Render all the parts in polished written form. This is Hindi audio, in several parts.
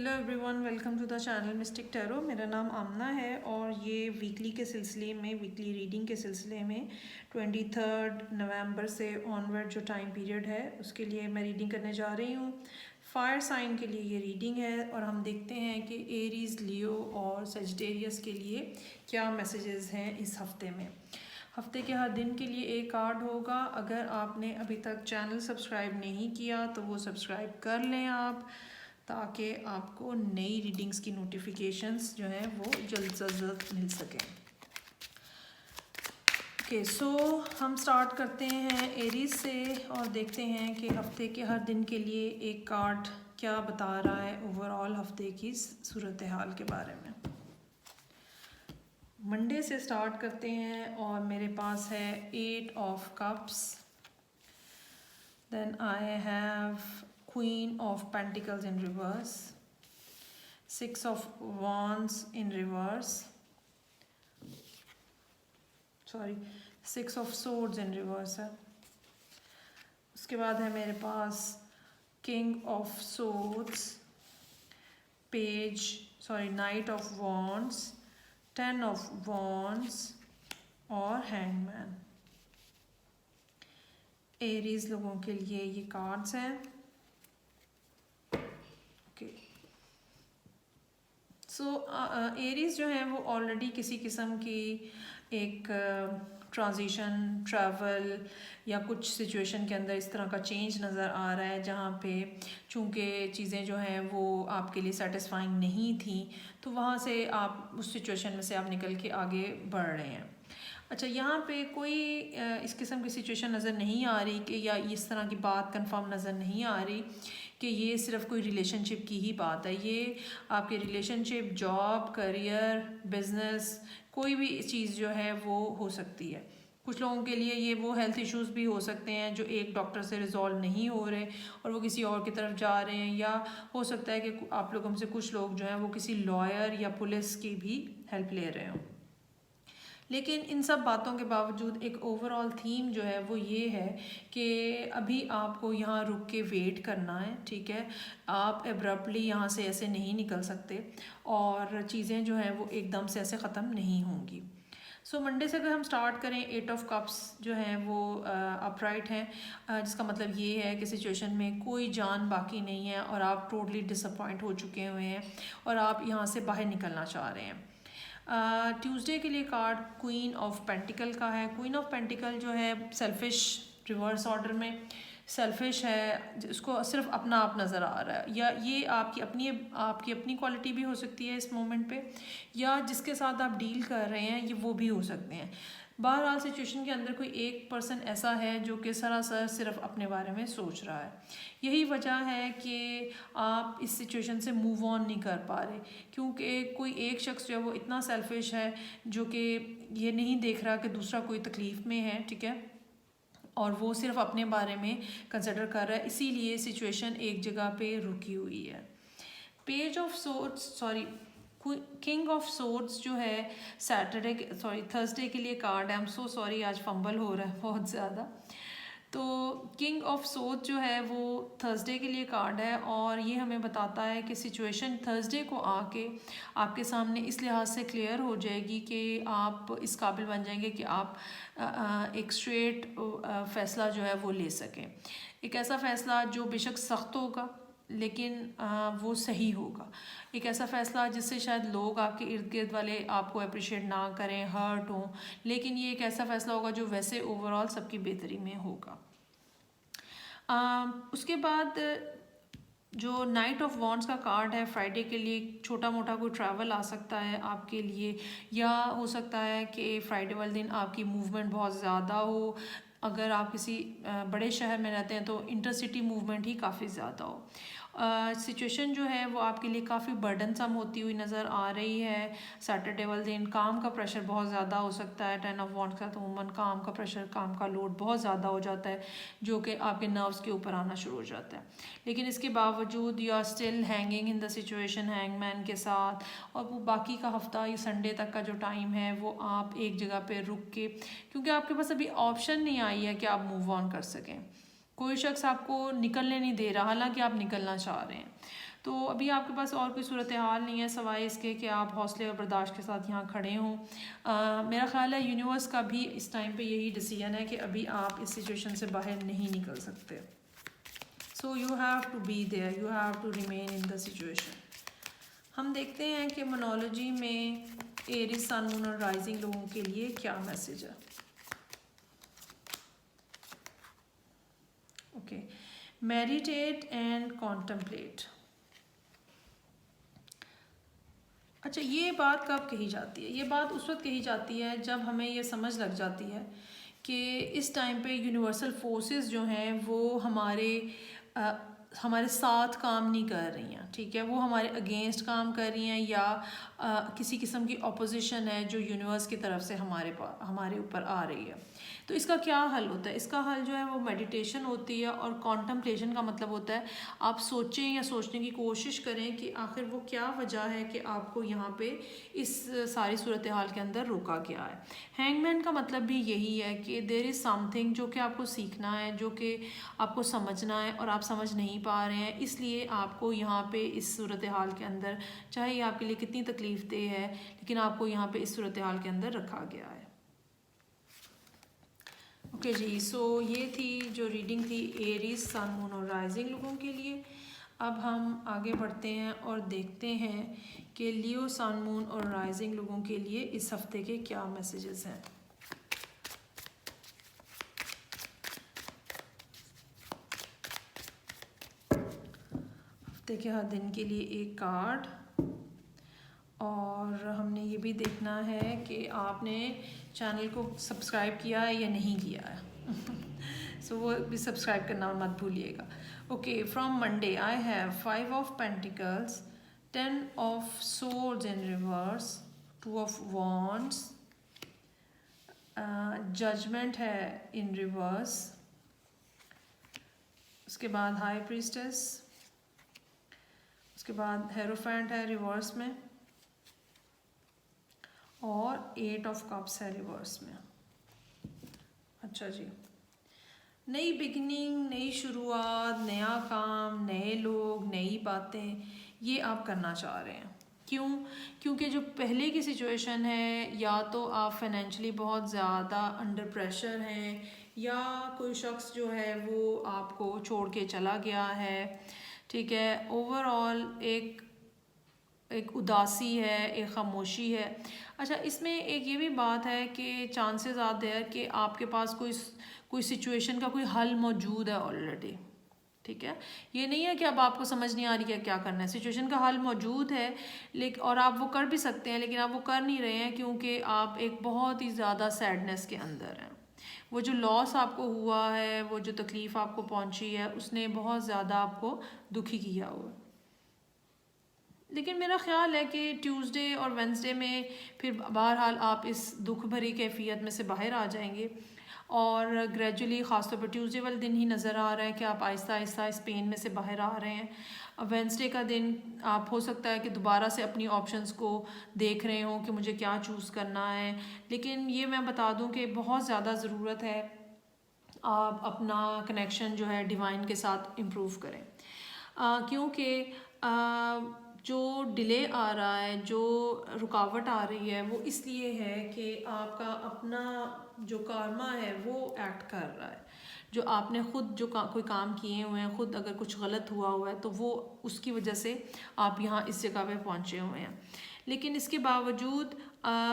Hello everyone, welcome to the channel Mystic Tarot. मेरा नाम आमना है और ये वीकली के सिलसिले में, वीकली रीडिंग के सिलसिले में 23 नवंबर से ऑनवर्ड जो टाइम पीरियड है उसके लिए मैं रीडिंग करने जा रही हूँ। फायर साइन के लिए ये रीडिंग है और हम देखते हैं कि एरीज, लियो और सजिटेरियस के लिए क्या मैसेजेस हैं इस हफ्ते में। हफ्ते के हर दिन के लिए एक कार्ड होगा। अगर आपने अभी तक चैनल सब्सक्राइब नहीं किया तो वो सब्सक्राइब कर लें आप, ताकि आपको नई रीडिंग्स की नोटिफिकेशंस जो हैं वो जल्द से जल्द मिल सकें। ओके, सो हम स्टार्ट करते हैं एरीज से और देखते हैं कि हफ्ते के हर दिन के लिए एक कार्ड क्या बता रहा है ओवरऑल हफ्ते की सूरत हाल के बारे में। मंडे से स्टार्ट करते हैं और मेरे पास है 8 of cups, then I have Queen of Pentacles in reverse, 6 of Wands in reverse, 6 of Swords in reverse है। उसके बाद है मेरे पास King of Swords, Knight of Wands, 10 of Wands और Hangman। एरीज लोगों के लिए ये कार्ड्स हैं। सो एरीज जो है वो ऑलरेडी किसी किस्म की एक ट्रांजिशन, ट्रैवल या कुछ सिचुएशन के अंदर इस तरह का चेंज नज़र आ रहा है, जहाँ पे चूँकि चीज़ें जो हैं वो आपके लिए सेटिस्फाइंग नहीं थी, तो वहाँ से आप उस सिचुएशन में से आप निकल के आगे बढ़ रहे हैं। अच्छा, यहाँ पे कोई इस किस्म की सिचुएशन नज़र नहीं आ रही कि या इस तरह की बात कंफर्म नज़र नहीं आ रही कि ये सिर्फ कोई रिलेशनशिप की ही बात है। ये आपके रिलेशनशिप, जॉब, करियर, बिजनेस, कोई भी चीज़ जो है वो हो सकती है। कुछ लोगों के लिए ये वो हेल्थ इश्यूज़ भी हो सकते हैं जो एक डॉक्टर से रिजॉल्व नहीं हो रहे और वो किसी और की तरफ जा रहे हैं, या हो सकता है कि आप लोगों में से कुछ लोग जो हैं वो किसी लॉयर या पुलिस की भी हेल्प ले रहे हों। लेकिन इन सब बातों के बावजूद एक ओवरऑल थीम जो है वो ये है कि अभी आपको यहाँ रुक के वेट करना है, ठीक है। आप एब्रप्टली यहाँ से ऐसे नहीं निकल सकते और चीज़ें जो हैं वो एकदम से ऐसे ख़त्म नहीं होंगी। सो मंडे से अगर हम स्टार्ट करें, 8 ऑफ कप्स जो हैं वो अपराइट हैं, जिसका मतलब ये है कि सिचुएशन में कोई जान बाकी नहीं है और आप टोटली डिसअपॉइंट हो चुके हुए हैं और आप यहाँ से बाहर निकलना चाह रहे हैं। ट्यूसडे के लिए कार्ड क्वीन ऑफ पेंटिकल का है। क्वीन ऑफ पेंटिकल जो है सेल्फिश, रिवर्स ऑर्डर में सेल्फिश है, जिसको सिर्फ अपना आप नज़र आ रहा है, या ये आपकी अपनी क्वालिटी भी हो सकती है इस मोमेंट पे, या जिसके साथ आप डील कर रहे हैं ये वो भी हो सकते हैं। बहरहाल सिचुएशन के अंदर कोई एक पर्सन ऐसा है जो कि सरासर सिर्फ अपने बारे में सोच रहा है। यही वजह है कि आप इस सिचुएशन से मूव ऑन नहीं कर पा रहे, क्योंकि कोई एक शख्स जो है वो इतना सेल्फिश है जो कि ये नहीं देख रहा कि दूसरा कोई तकलीफ़ में है, ठीक है, और वो सिर्फ अपने बारे में कंसिडर कर रहा है, इसीलिए सिचुएशन एक जगह पे रुकी हुई है। Page of swords, king of swords जो है थर्सडे के लिए कार्ड है। आई एम सो सॉरी, आज फंबल हो रहा है बहुत ज़्यादा। तो किंग ऑफ सोर्ड्स जो है वो थर्सडे के लिए कार्ड है और ये हमें बताता है कि सिचुएशन थर्सडे को आके आपके सामने इस लिहाज से क्लियर हो जाएगी कि आप इस काबिल बन जाएंगे कि आप एक स्ट्रेट फ़ैसला जो है वो ले सकें। एक ऐसा फ़ैसला जो बेशक सख्त होगा लेकिन वो सही होगा। एक ऐसा फ़ैसला जिससे शायद लोग आपके इर्द गिर्द वाले आपको अप्रिशिएट ना करें, हर्ट हों, लेकिन ये एक ऐसा फ़ैसला होगा जो वैसे ओवरऑल सबकी बेहतरी में होगा। उसके बाद जो नाइट ऑफ वॉन्ड्स का कार्ड है, फ्राइडे के लिए छोटा मोटा कोई ट्रैवल आ सकता है आपके लिए, या हो सकता है कि फ्राइडे वाले दिन आपकी मूवमेंट बहुत ज़्यादा हो। अगर आप किसी बड़े शहर में रहते हैं तो इंटरसिटी मूवमेंट ही काफ़ी ज़्यादा हो। सिचुएशन जो है वो आपके लिए काफ़ी बर्डनसम होती हुई नज़र आ रही है। सैटरडे वाले दिन काम का प्रेशर बहुत ज़्यादा हो सकता है। 10 ऑफ वॉन्ड्स का तो अमूमन काम का प्रेशर, काम का लोड बहुत ज़्यादा हो जाता है जो कि आपके नर्व्स के ऊपर आना शुरू हो जाता है। लेकिन इसके बावजूद you are still hanging in the situation hangman के साथ, और वो बाकी का हफ्ता, ये संडे तक का जो टाइम है वो आप एक जगह पे रुक के, क्योंकि आपके पास अभी ऑप्शन नहीं आई है कि आप मूव ऑन कर सकें। कोई शख्स आपको निकलने नहीं दे रहा, हालांकि आप निकलना चाह रहे हैं। तो अभी आपके पास और कोई सूरत हाल नहीं है सिवाय इसके कि आप हौसले और बर्दाश्त के साथ यहाँ खड़े हों। मेरा ख़्याल है यूनिवर्स का भी इस टाइम पे यही डिसीजन है कि अभी आप इस सिचुएशन से बाहर नहीं निकल सकते। So you have to be there, you have to remain in the situation. हम देखते हैं कि मोनोलॉजी में एरीज सन मून और राइजिंग लोगों के लिए क्या मैसेज है। Okay, meditate and contemplate. अच्छा, ये बात कब कही जाती है? ये बात उस वक्त कही जाती है जब हमें ये समझ लग जाती है कि इस टाइम पे यूनिवर्सल फोर्सेस जो हैं वो हमारे साथ काम नहीं कर रही हैं, ठीक है, वो हमारे अगेंस्ट काम कर रही हैं या किसी किस्म की अपोजिशन है जो यूनिवर्स की तरफ से हमारे ऊपर आ रही है। तो इसका क्या हल होता है? इसका हल जो है वो मेडिटेशन होती है, और कॉन्टम्पलेशन का मतलब होता है आप सोचें या सोचने की कोशिश करें कि आखिर वो क्या वजह है कि आपको यहाँ पे इस सारी सूरत हाल के अंदर रोका गया है। हैंगमैन का मतलब भी यही है कि देयर इज़ समथिंग जो कि आपको सीखना है, जो कि आपको समझना है और आप समझ नहीं पा रहे हैं, इसलिए आपको यहाँ पे इस सूरत हाल के अंदर, चाहे ये आपके लिए कितनी तकलीफ दे है, लेकिन आपको यहाँ पे इस सूरत हाल के अंदर रखा गया है। ओके जी, सो ये थी जो रीडिंग थी एरीज सन मून और राइजिंग लोगों के लिए। अब हम आगे बढ़ते हैं और देखते हैं कि लियो सन मून और राइजिंग लोगों के लिए इस हफ्ते के क्या मैसेजेस हैं। हफ्ते के हर दिन के लिए एक कार्ड, और हमने ये भी देखना है कि आपने चैनल को सब्सक्राइब किया है या नहीं किया है। सो वो भी सब्सक्राइब करना मत भूलिएगा। Okay, from Monday I have 5 of pentacles, 10 of swords in reverse, 2 of wands, judgement है इन रिवर्स, उसके बाद हाई प्रीस्टेस, उसके बाद हेरोफेंट है रिवर्स में, और 8 ऑफ कप्स है रिवर्स में। अच्छा जी, नई बिगनिंग, नई शुरुआत, नया काम, नए लोग, नई बातें, ये आप करना चाह रहे हैं। क्यों? क्योंकि जो पहले की सिचुएशन है, या तो आप फाइनेंशियली बहुत ज़्यादा अंडर प्रेशर हैं, या कोई शख्स जो है वो आपको छोड़ के चला गया है, ठीक है, ओवरऑल एक उदासी है, एक खामोशी है। अच्छा, इसमें एक ये भी बात है कि चांसेस आर देयर कि आपके पास कोई सिचुएशन का कोई हल मौजूद है ऑलरेडी, ठीक है। ये नहीं है कि अब आपको समझ नहीं आ रही है क्या करना है, सिचुएशन का हल मौजूद है, लेकिन और आप वो कर भी सकते हैं, लेकिन आप वो कर नहीं रहे हैं क्योंकि आप एक बहुत ही ज़्यादा सैडनेस के अंदर हैं। वो जो लॉस आपको हुआ है, वो जो तकलीफ़ आपको पहुंची है, उसने बहुत ज़्यादा आपको दुखी किया हुआ। लेकिन मेरा ख़्याल है कि ट्यूसडे और वेंसडे में फिर बहरहाल आप इस दुख भरी कैफियत में से बाहर आ जाएंगे, और ग्रेजुअली ख़ासतौर पर ट्यूसडे वाले दिन ही नज़र आ रहा है कि आप आहिस्ता आहिस्ता इस पेन में से बाहर आ रहे हैं। वेंसडे का दिन आप हो सकता है कि दोबारा से अपनी ऑप्शंस को देख रहे हों कि मुझे क्या चूज़ करना है, लेकिन ये मैं बता दूं कि बहुत ज़्यादा ज़रूरत है आप अपना कनेक्शन जो है डिवाइन के साथ इम्प्रूव करें, क्योंकि जो डिले आ रहा है, जो रुकावट आ रही है, वो इसलिए है कि आपका अपना जो कर्मा है वो एक्ट कर रहा है। जो आपने ख़ुद कोई काम किए हुए हैं, ख़ुद अगर कुछ गलत हुआ है तो वो उसकी वजह से आप यहाँ इस जगह पे पहुँचे हुए हैं। लेकिन इसके बावजूद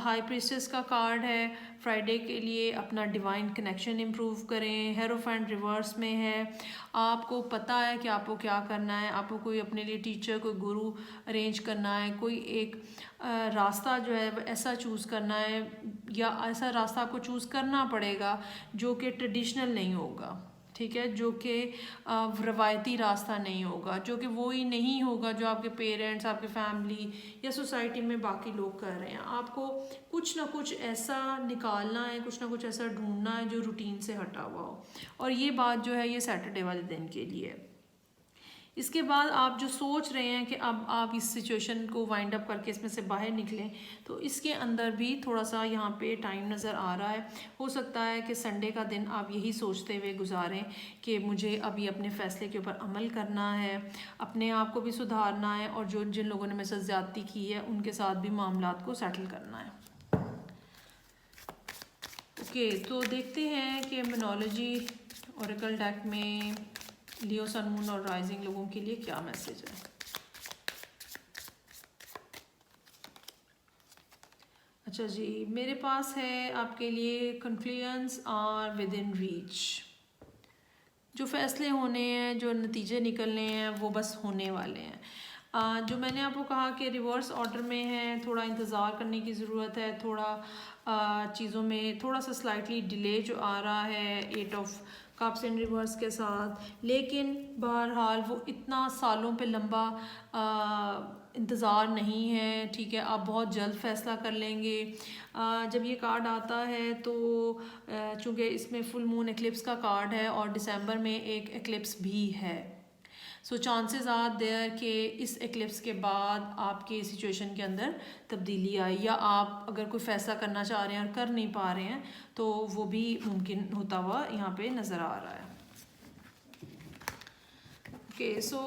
हाई प्रीस्टेस का कार्ड है, फ्राइडे के लिए अपना डिवाइन कनेक्शन इम्प्रूव करें, हेरोफेंट रिवर्स में है, आपको पता है कि आपको क्या करना है, आपको कोई अपने लिए टीचर, कोई गुरु अरेंज करना है, कोई एक रास्ता जो है ऐसा चूज़ करना है, या ऐसा रास्ता आपको चूज़ करना पड़ेगा जो कि ट्रेडिशनल नहीं होगा, ठीक है, जो कि रवायती रास्ता नहीं होगा, जो कि वो ही नहीं होगा जो आपके पेरेंट्स, आपके फैमिली या सोसाइटी में बाकी लोग कर रहे हैं। आपको कुछ ना कुछ ऐसा निकालना है, कुछ ना कुछ ऐसा ढूंढना है जो रूटीन से हटा हुआ हो, और ये बात जो है ये सैटरडे वाले दिन के लिए है। इसके बाद आप जो सोच रहे हैं कि अब आप इस सिचुएशन को वाइंड अप करके इसमें से बाहर निकलें, तो इसके अंदर भी थोड़ा सा यहाँ पे टाइम नज़र आ रहा है। हो सकता है कि संडे का दिन आप यही सोचते हुए गुजारें कि मुझे अभी अपने फ़ैसले के ऊपर अमल करना है, अपने आप को भी सुधारना है, और जो जिन लोगों ने मेरे साथ ज़्यादती की है उनके साथ भी मामलात को सेटल करना है। ओके, तो देखते हैं कि मोनोलॉजी ओरेकल डेक में लियो, सन, मून और राइजिंग लोगों के लिए क्या मैसेज है। अच्छा जी, मेरे पास है आपके लिए conclusions are within reach. जो फैसले होने हैं, जो नतीजे निकलने हैं, वो बस होने वाले हैं। जो मैंने आपको कहा कि रिवर्स ऑर्डर में है, थोड़ा इंतज़ार करने की ज़रूरत है, थोड़ा चीज़ों में थोड़ा सा स्लाइटली डिले जो आ रहा है 8 ऑफ कप्स इन रिवर्स के साथ, लेकिन बहरहाल वो इतना सालों पे लंबा इंतज़ार नहीं है। ठीक है, आप बहुत जल्द फ़ैसला कर लेंगे। जब ये कार्ड आता है तो चूँकि इसमें फुल मून एक्लिप्स का कार्ड है और दिसंबर में एक एक्लिप्स भी है, सो चांसेस आर देयर कि इस एक्लिप्स के बाद आपके सिचुएशन के अंदर तब्दीली आई, या आप अगर कोई फ़ैसला करना चाह रहे हैं और कर नहीं पा रहे हैं तो वो भी मुमकिन होता हुआ यहाँ पे नज़र आ रहा है। ओके, सो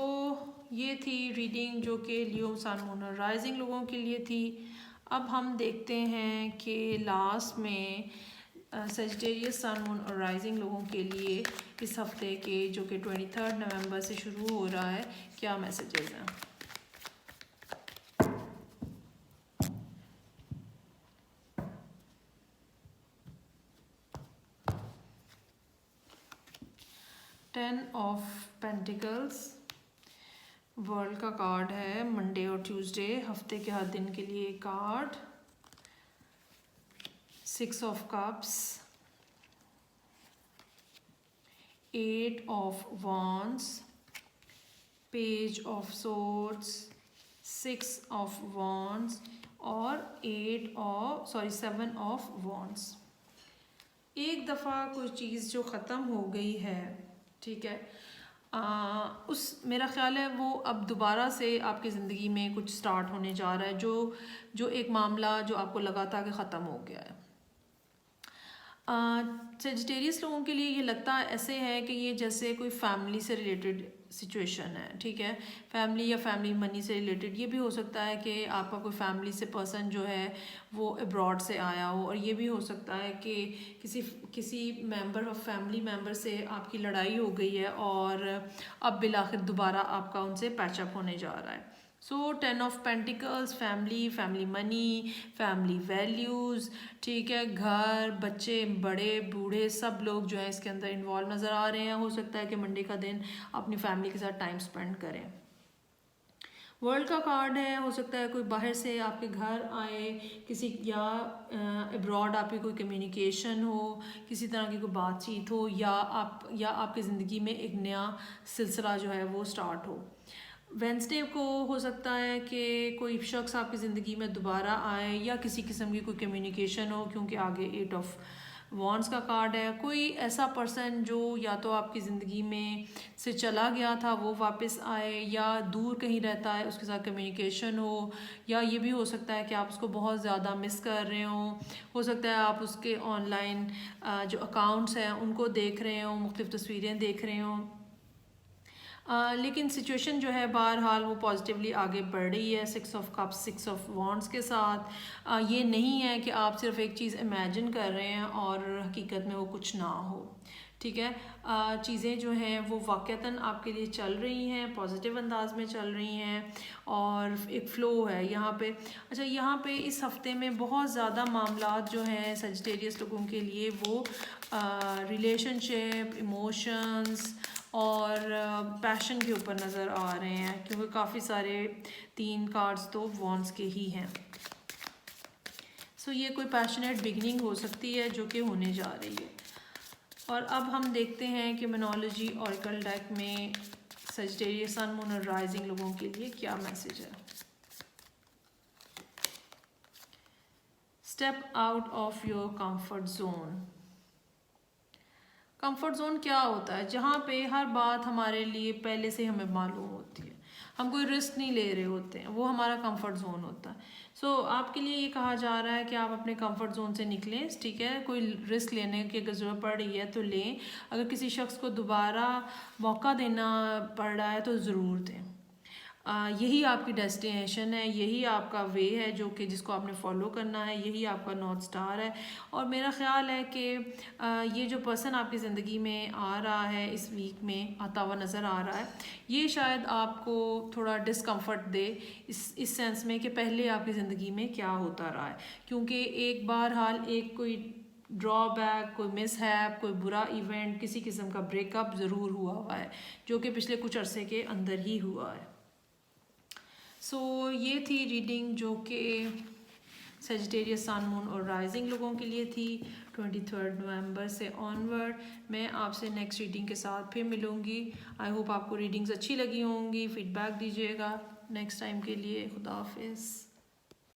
ये थी रीडिंग जो कि लियो, सन, मून और राइजिंग लोगों के लिए थी। अब हम देखते हैं कि लास्ट में सजिटेरियस, सन, मून और राइजिंग लोगों के लिए इस हफ्ते के जो कि 23 नवंबर से शुरू हो रहा है, क्या मैसेजेस हैं। टेन ऑफ पेंटिकल्स वर्ल्ड का कार्ड है, मंडे और ट्यूसडे हफ्ते के हर दिन के लिए card. 6 of cups, 8 of wands, page of swords, 6 of wands और 7 ऑफ वॉन्ड्स। एक दफ़ा कोई चीज़ जो ख़त्म हो गई है, ठीक है, उस मेरा ख़्याल है वो अब दोबारा से आपकी ज़िंदगी में कुछ स्टार्ट होने जा रहा है, जो एक मामला जो आपको लगा था कि ख़त्म हो गया है। सेजिटेरियस लोगों के लिए ये लगता ऐसे है कि ये जैसे कोई फैमिली से रिलेटेड सिचुएशन है। ठीक है, फैमिली या फैमिली मनी से रिलेटेड। ये भी हो सकता है कि आपका कोई फैमिली से पर्सन जो है वो अब्रॉड से आया हो, और ये भी हो सकता है कि किसी मेंबर ऑफ फैमिली मेंबर से आपकी लड़ाई हो गई है और अब बिलाखिर दोबारा आपका उनसे पैचअप होने जा रहा है। सो 10 of pentacles, family money, family values, ठीक है, घर, बच्चे, बड़े बूढ़े सब लोग जो है इसके अंदर इन्वॉल्व नज़र आ रहे हैं। हो सकता है कि मंडे का दिन अपनी फैमिली के साथ टाइम स्पेंड करें। वर्ल्ड का कार्ड है, हो सकता है कोई बाहर से आपके घर आए, किसी या अब्रॉड आपकी कोई कम्युनिकेशन हो, किसी तरह की कोई बातचीत हो, या आपकी ज़िंदगी में एक नया सिलसिला जो है वो स्टार्ट हो। वेंसडे को हो सकता है कि कोई शख्स आपकी ज़िंदगी में दोबारा आए या किसी किस्म की कोई कम्युनिकेशन हो, क्योंकि आगे 8 ऑफ वॉन्ड्स का कार्ड है। कोई ऐसा पर्सन जो या तो आपकी ज़िंदगी में से चला गया था वो वापस आए, या दूर कहीं रहता है उसके साथ कम्युनिकेशन हो, या ये भी हो सकता है कि आप उसको बहुत ज़्यादा मिस कर रहे हो सकता है आप उसके ऑनलाइन जो अकाउंट्स हैं उनको देख रहे हो, मुख्तलिफ तस्वीरें देख रहे हो। लेकिन सिचुएशन जो है बहरहाल वो पॉजिटिवली आगे बढ़ रही है। 6 ऑफ कप्स, 6 ऑफ वॉन्ड्स के साथ ये नहीं है कि आप सिर्फ एक चीज़ इमेजिन कर रहे हैं और हकीकत में वो कुछ ना हो। ठीक है, चीज़ें जो हैं वो वाक़तन आपके लिए चल रही हैं, पॉजिटिव अंदाज में चल रही हैं, और एक फ़्लो है यहाँ पे। अच्छा, यहाँ पे इस हफ्ते में बहुत ज़्यादा मामलात जो हैं सजिटेरियस लोगों के लिए वो रिलेशनशिप, इमोशंस और पैशन के ऊपर नज़र आ रहे हैं, क्योंकि काफ़ी सारे 3 कार्ड्स तो वॉन्ड्स के ही हैं। सो ये कोई पैशनेट बिगनिंग हो सकती है जो कि होने जा रही है। और अब हम देखते हैं कि मोनोलॉजी ऑरेकल डेक में सजिटेरियस, सन, मून और राइजिंग लोगों के लिए क्या मैसेज है। Step out of your comfort zone. Comfort zone क्या होता है? जहाँ पे हर बात हमारे लिए पहले से हमें मालूम होती है, हम कोई रिस्क नहीं ले रहे होते हैं, वो हमारा कंफर्ट जोन होता है। आपके लिए ये कहा जा रहा है कि आप अपने कंफर्ट जोन से निकलें, ठीक है। कोई रिस्क लेने की अगर ज़रूरत पड़ रही है तो लें, अगर किसी शख्स को दोबारा मौका देना पड़ रहा है तो ज़रूर दें। यही आपकी डेस्टिनेशन है, यही आपका वे है जो कि जिसको आपने फॉलो करना है, यही आपका नॉर्थ स्टार है। और मेरा ख्याल है कि ये जो पर्सन आपकी ज़िंदगी में आ रहा है, इस वीक में आता हुआ नज़र आ रहा है, ये शायद आपको थोड़ा डिस्कम्फर्ट दे इस सेंस में कि पहले आपकी ज़िंदगी में क्या होता रहा है। क्योंकि एक बार हाल एक कोई ड्रॉबैक, कोई मिसहैप, कोई बुरा इवेंट, किसी किस्म का ब्रेकअप ज़रूर हुआ है, जो कि पिछले कुछ अरसे के अंदर ही हुआ है। ये थी रीडिंग जो कि सेजिटेरियस, सन, मून और राइजिंग लोगों के लिए थी 23 नवंबर से ऑनवर्ड। मैं आपसे नेक्स्ट रीडिंग के साथ फिर मिलूँगी। आई होप आपको रीडिंग्स अच्छी लगी होंगी, फीडबैक दीजिएगा नेक्स्ट टाइम के लिए। खुदा हाफिज़।